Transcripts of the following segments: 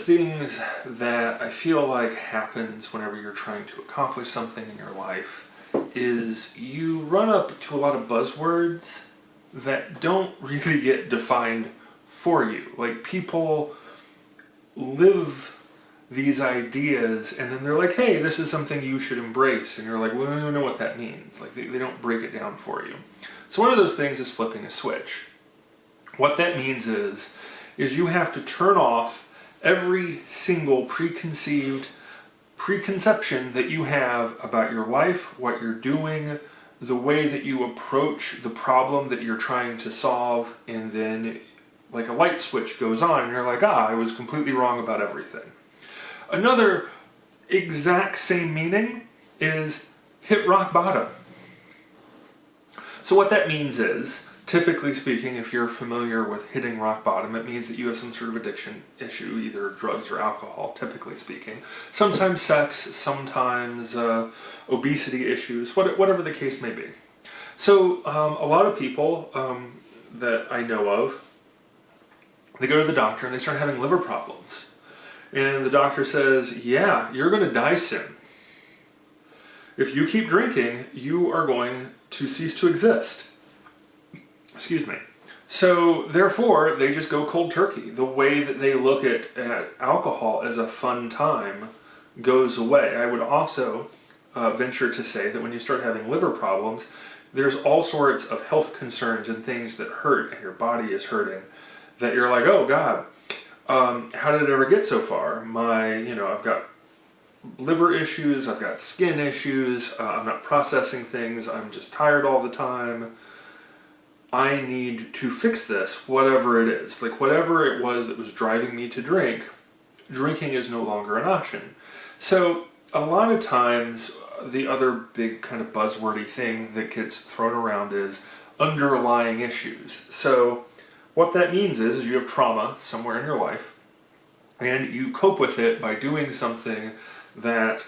things that I feel like happens whenever you're trying to accomplish something in your life is you run up to a lot of buzzwords that don't really get defined for you. Like, people live these ideas and then they're like, hey, this is something you should embrace, and you're like, well, I don't know what that means. Like, they don't break it down for you. So one of those things is flipping a switch. What that means is you have to turn off every single preconception that you have about your life, what you're doing, the way that you approach the problem that you're trying to solve, and then like a light switch goes on and you're like, I was completely wrong about everything. Another exact same meaning is hit rock bottom. So what that means is, typically speaking, if you're familiar with hitting rock bottom, it means that you have some sort of addiction issue, either drugs or alcohol, typically speaking. Sometimes sex, sometimes obesity issues, whatever the case may be. So a lot of people that I know of, they go to the doctor and they start having liver problems. And the doctor says, yeah, you're going to die soon. If you keep drinking, you are going to cease to exist. Excuse me. So therefore, they just go cold turkey. The way that they look at alcohol as a fun time goes away. I would also venture to say that when you start having liver problems, there's all sorts of health concerns and things that hurt, and your body is hurting, that you're like, oh God, how did it ever get so far? I've got liver issues, I've got skin issues, I'm not processing things, I'm just tired all the time. I need to fix this, whatever it is. Like, whatever it was that was driving me to drink, drinking is no longer an option. So a lot of times, the other big kind of buzzwordy thing that gets thrown around is underlying issues. So what that means is you have trauma somewhere in your life, and you cope with it by doing something that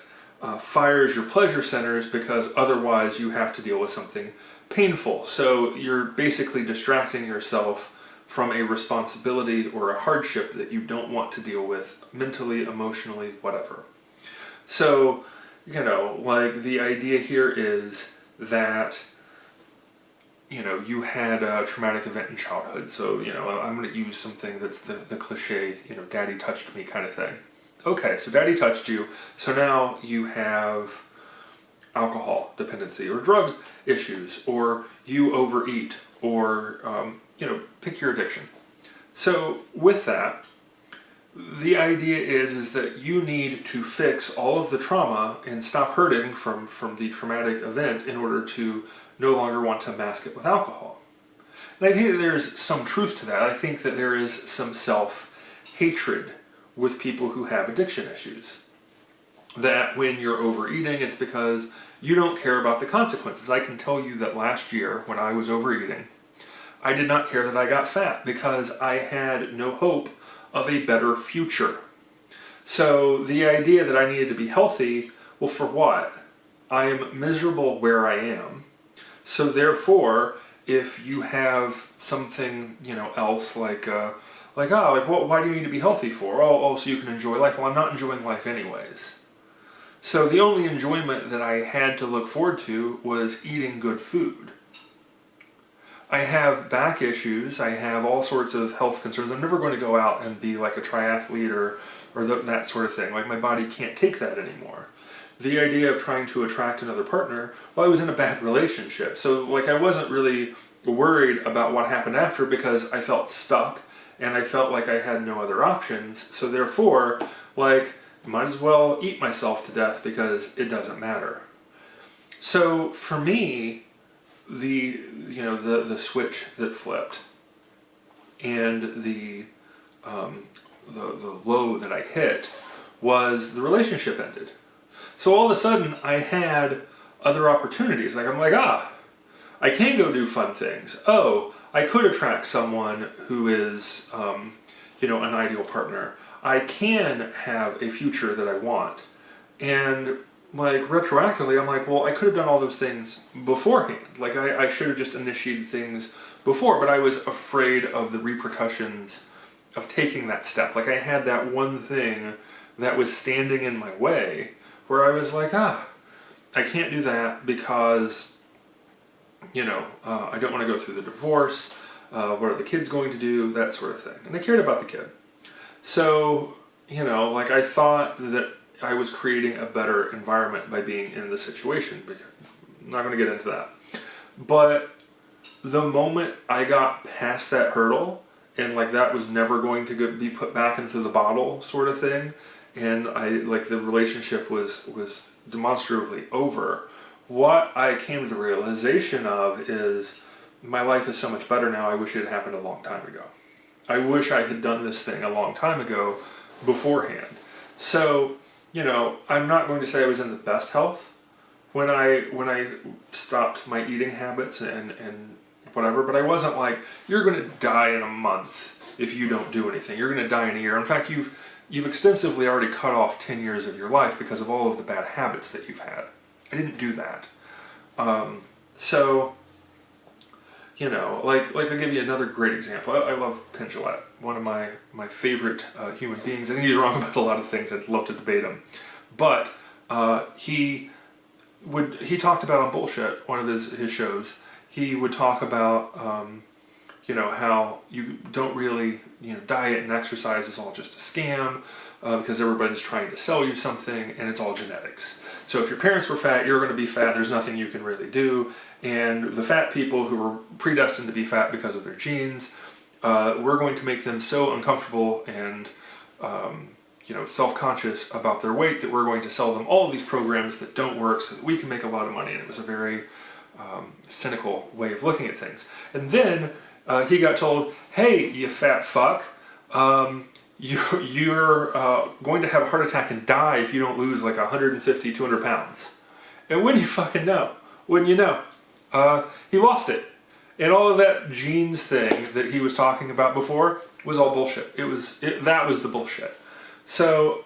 fires your pleasure centers, because otherwise you have to deal with something painful. So you're basically distracting yourself from a responsibility or a hardship that you don't want to deal with mentally, emotionally, whatever. So, like, the idea here is that, you had a traumatic event in childhood. So, I'm going to use something that's the cliche, daddy touched me kind of thing. Okay, so daddy touched you, so now you have alcohol dependency or drug issues, or you overeat, or, pick your addiction. So with that, the idea is that you need to fix all of the trauma and stop hurting from the traumatic event in order to no longer want to mask it with alcohol. And I think that there's some truth to that. I think that there is some self-hatred with people who have addiction issues. That when you're overeating, it's because you don't care about the consequences. I can tell you that last year, when I was overeating, I did not care that I got fat because I had no hope of a better future. So the idea that I needed to be healthy, well, for what? I am miserable where I am. So therefore, if you have something, else like why do you need to be healthy for? Oh, so you can enjoy life. Well, I'm not enjoying life anyways. So the only enjoyment that I had to look forward to was eating good food. I have back issues. I have all sorts of health concerns. I'm never going to go out and be like a triathlete or that sort of thing. Like, my body can't take that anymore. The idea of trying to attract another partner, well, I was in a bad relationship. So, like, I wasn't really worried about what happened after because I felt stuck and I felt like I had no other options. So therefore, like, might as well eat myself to death because it doesn't matter. So for me, the switch that flipped and the low that I hit was the relationship ended. So all of a sudden I had other opportunities. Like, I'm like, I can go do fun things. Oh, I could attract someone who is, an ideal partner. I can have a future that I want. And, like, retroactively, I'm like, well, I could have done all those things beforehand. Like, I should have just initiated things before, but I was afraid of the repercussions taking that step. Like I had that one thing that was standing in my way where I was like, I can't do that because, I don't want to go through the divorce. What are the kids going to do? That sort of thing. And I cared about the kid. So, like I thought that I was creating a better environment by being in the situation. I'm not going to get into that. But the moment I got past that hurdle, and like that was never going to be put back into the bottle sort of thing, and the relationship was demonstrably over, what I came to the realization of is my life is so much better now. I wish it had happened a long time ago. I wish I had done this thing a long time ago beforehand. So, I'm not going to say I was in the best health when I stopped my eating habits and whatever, but I wasn't like, you're going to die in a month if you don't do anything. You're going to die in a year. In fact, you've extensively already cut off 10 years of your life because of all of the bad habits that you've had. I didn't do that. So, I'll give you another great example. I love Penn Jillette, one of my favorite human beings. I think he's wrong about a lot of things. I'd love to debate him. But he talked about on Bullshit, one of his shows, he would talk about, how you don't really, diet and exercise is all just a scam because everybody's trying to sell you something and it's all genetics. So if your parents were fat, you're going to be fat. There's nothing you can really do. And the fat people who were predestined to be fat because of their genes, we're going to make them so uncomfortable and, self-conscious about their weight that we're going to sell them all of these programs that don't work so that we can make a lot of money. And it was a very cynical way of looking at things. And then he got told, hey, you fat fuck, you're going to have a heart attack and die if you don't lose like 150, 200 pounds. And wouldn't you fucking know? Wouldn't you know? He lost it. And all of that genes thing that he was talking about before was all bullshit. That was the bullshit. So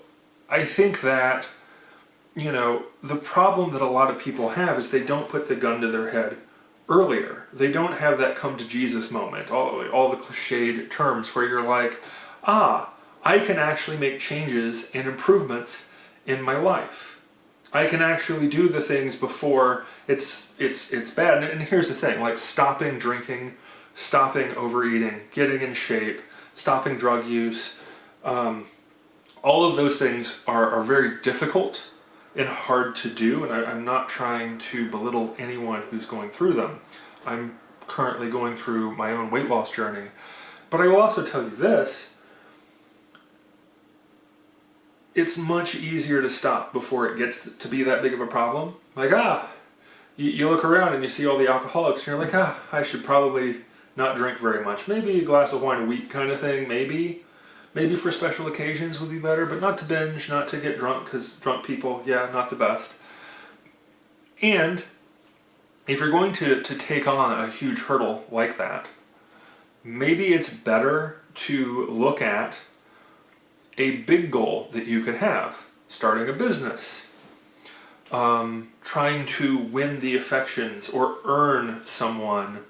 I think that, the problem that a lot of people have is they don't put the gun to their head earlier. They don't have that come to Jesus moment, all the cliched terms where you're like, I can actually make changes and improvements in my life. I can actually do the things before it's bad. And here's the thing, like stopping drinking, stopping overeating, getting in shape, stopping drug use, all of those things are very difficult and hard to do, and I'm not trying to belittle anyone who's going through them. I'm currently going through my own weight loss journey. But I will also tell you this, it's much easier to stop before it gets to be that big of a problem. Like, you look around and you see all the alcoholics, and you're like, I should probably not drink very much. Maybe a glass of wine a week kind of thing, maybe for special occasions would be better, but not to binge, not to get drunk, because drunk people, not the best. And if you're going to take on a huge hurdle like that, maybe it's better to look at a big goal that you could have. Starting a business, trying to win the affections or earn someone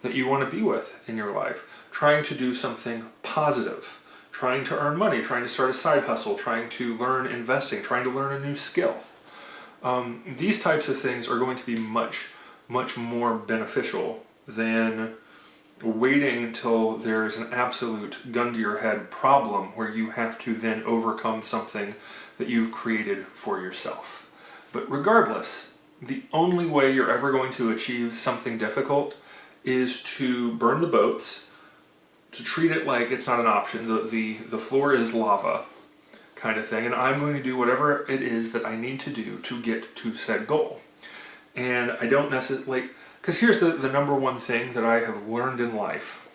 that you want to be with in your life, trying to do something positive, trying to earn money, trying to start a side hustle, trying to learn investing, trying to learn a new skill. These types of things are going to be much, much more beneficial than waiting until there's an absolute gun to your head problem where you have to then overcome something that you've created for yourself. But regardless, the only way you're ever going to achieve something difficult is to burn the boats, to treat it like it's not an option. The floor is lava kind of thing, and I'm going to do whatever it is that I need to do to get to said goal. And I don't necessarily, because here's the number one thing that I have learned in life.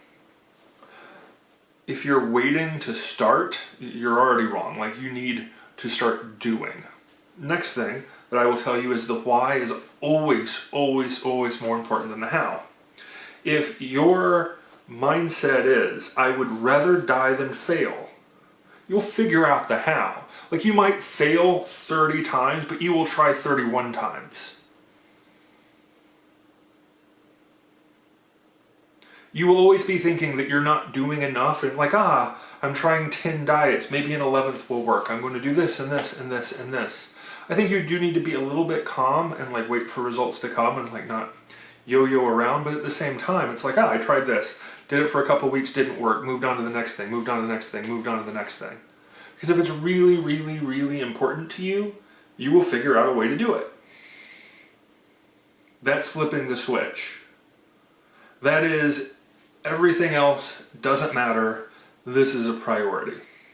If you're waiting to start, you're already wrong. Like, you need to start doing. Next thing that I will tell you is the why is always, always, always more important than the how. If your mindset is, I would rather die than fail, you'll figure out the how. Like, you might fail 30 times, but you will try 31 times. You will always be thinking that you're not doing enough and like, I'm trying 10 diets, maybe an 11th will work. I'm going to do this and this and this and this. I think you do need to be a little bit calm and like wait for results to come and like not yo-yo around, but at the same time, it's like, I tried this, did it for a couple weeks, didn't work, moved on to the next thing, moved on to the next thing, moved on to the next thing. Because if it's really, really, really important to you, you will figure out a way to do it. That's flipping the switch. That is, everything else doesn't matter. This is a priority.